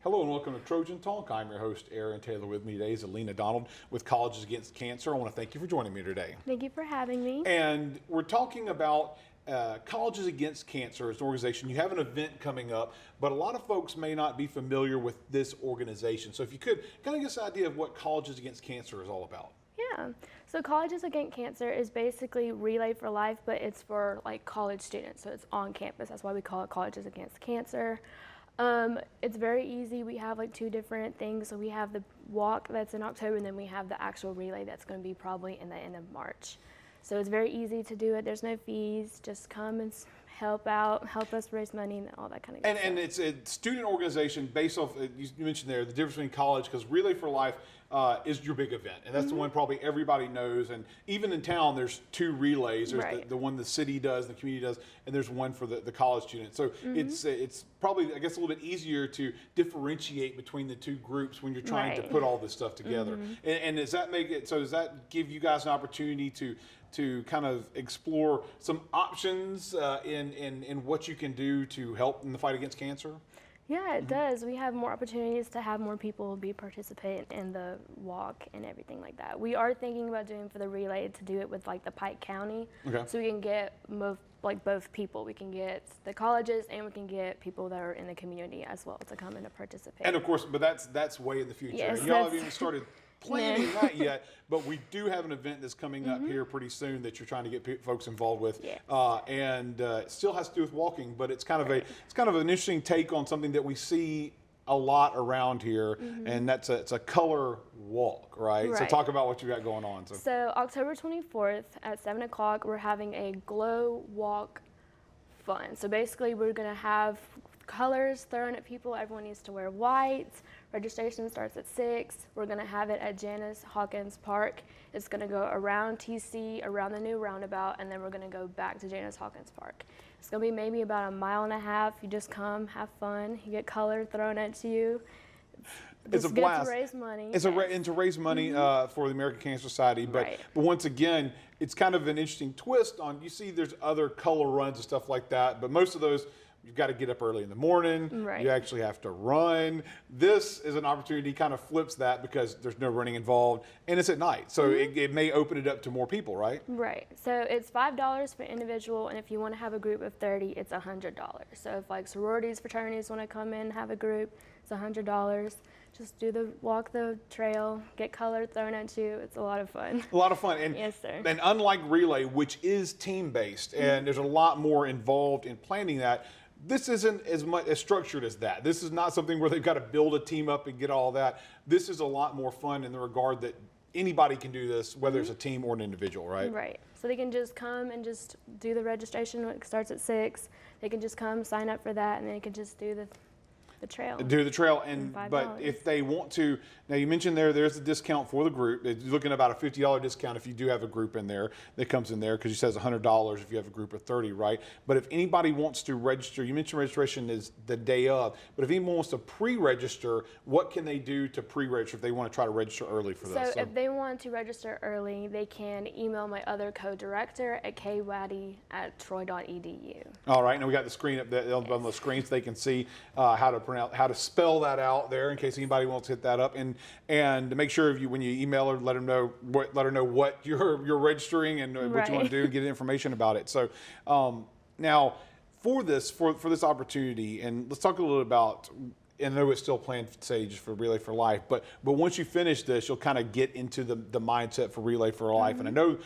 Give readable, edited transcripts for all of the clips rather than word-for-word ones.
Hello and welcome to Trojan Talk. I'm your host, Aaron Taylor. With me today is Alena Donald with Colleges Against Cancer. I want to thank you for joining me today. Thank you for having me. And we're talking about Colleges Against Cancer as an organization. You have an event coming up, but a lot of folks may not be familiar with this organization. So if you could kind of give us an idea of what Colleges Against Cancer is all about. Yeah, so Colleges Against Cancer is basically Relay for Life, but it's for like college students, so it's on campus. That's why we call it Colleges Against Cancer. It's very easy. We have like two different things. So we have the walk that's in October, and then we have the actual relay that's going to be probably in the end of March. So it's very easy to do it. There's no fees. Just come and help out, help us raise money, and all that kind of stuff. And it's a student organization based off, you mentioned there, the difference between college, because Relay for Life is your big event. And that's the one probably everybody knows. And even in town, there's two relays. There's the one the city does, the community does, and there's one for the college students. So it's probably, I guess, a little bit easier to differentiate between the two groups when you're trying to put all this stuff together. And does that make it, so does that give you guys an opportunity to kind of explore some options in what you can do to help in the fight against cancer? Yeah, it does. We have more opportunities to have more people participate in the walk and everything like that. We are thinking about doing for the relay to do it with like the Pike County, so we can get both people. We can get the colleges and we can get people that are in the community as well to come in to participate. And of course, but that's way in the future. Yes, and y'all haven't even started planning that yet, but we do have an event that's coming up here pretty soon that you're trying to get folks involved with, and it still has to do with walking, but it's kind of an interesting take on something that we see a lot around here, and it's a color walk, right? So talk about what you got going on. So October 24th at 7 o'clock, we're having a glow walk fun. So basically, we're gonna have colors thrown at people. Everyone needs to wear white. Registration starts at 6. We're going to have it at Janice Hawkins Park. It's going to go around TC, around the new roundabout, and then we're going to go back to Janice Hawkins Park. It's going to be maybe about 1.5 miles. You just come, have fun. You get color thrown at you. It's a blast. To raise money. It's and to raise money for the American Cancer Society. But once again, it's kind of an interesting twist on, you see there's other color runs and stuff like that, but most of those, you've got to get up early in the morning. You actually have to run. This is an opportunity, kind of flips that because there's no running involved, and it's at night. So it may open it up to more people, right? Right. So it's $5 for individual, and if you want to have a group of 30, it's $100. So if like sororities, fraternities want to come in and have a group, it's $100. Just walk the trail, get color thrown at you. It's a lot of fun. A lot of fun. And, yes, sir. And unlike Relay, which is team-based, and there's a lot more involved in planning that, this isn't as structured as that. This is not something where they've got to build a team up and get all that. This is a lot more fun in the regard that anybody can do this, whether it's a team or an individual, right? Right. So they can just come and just do the registration. It starts at 6. They can just come, sign up for that, and then they can just do the trail. Do the trail, but if they want to, now you mentioned there's a discount for the group. You're looking at about a $50 discount if you do have a group in there that comes in there, because you says $100 if you have a group of 30, right? But if anybody wants to register, you mentioned registration is the day of, but if anyone wants to pre-register, what can they do to pre-register if they want to try to register early for this? So if they want to register early, they can email my other co-director at kwaddy@troy.edu. All right, and we got the screen up there on the screen so they can see how to spell that out there in case anybody wants to hit that up, and to make sure when you email her, let her know what you're registering and what you want to do and get information about it. So now for this opportunity, and let's talk a little about, and I know it's still planned stage for Relay for Life, but once you finish this, you'll kind of get into the mindset for Relay for Life. And I know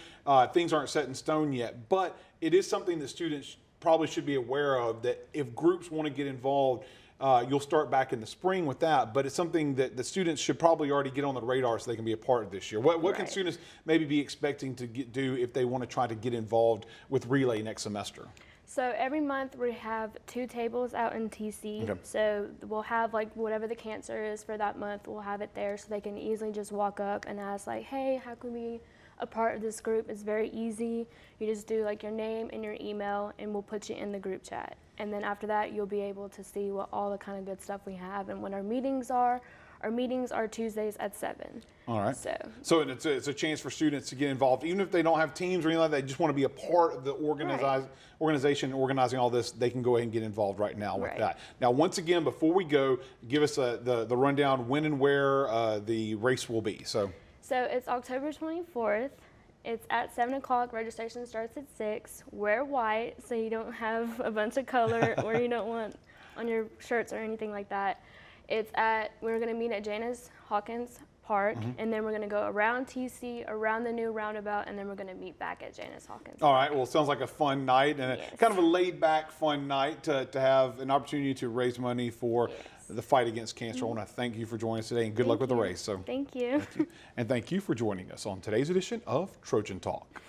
things aren't set in stone yet, but it is something that students probably should be aware of, that if groups want to get involved, you'll start back in the spring with that, but it's something that the students should probably already get on the radar so they can be a part of this year. What can students maybe be expecting to do if they want to try to get involved with Relay next semester? So every month we have 2 tables out in TC. So we'll have like whatever the cancer is for that month, we'll have it there so they can easily just walk up and ask like, hey, how can we a part of this group. It's very easy. You just do like your name and your email, and we'll put you in the group chat. And then after that, you'll be able to see what all the kind of good stuff we have and when our meetings are. Our meetings are Tuesdays at 7. All right. So it's a chance for students to get involved, even if they don't have teams or anything like that. They just want to be a part of the organization organizing all this. They can go ahead and get involved right now with that. Now, once again, before we go, give us the rundown when and where the race will be. So it's October 24th. It's at 7 o'clock. Registration starts at 6. Wear white so you don't have a bunch of color or you don't want on your shirts or anything like that. We're going to meet at Janice Hawkins Park, and then we're going to go around TC, around the new roundabout, and then we're going to meet back at Janice Hawkins. All right. Well, it sounds like a fun night and kind of a laid-back, fun night to have an opportunity to raise money for the fight against cancer. I want to thank you for joining us today, and good luck with the race. Thank you. And thank you for joining us on today's edition of Trojan Talk.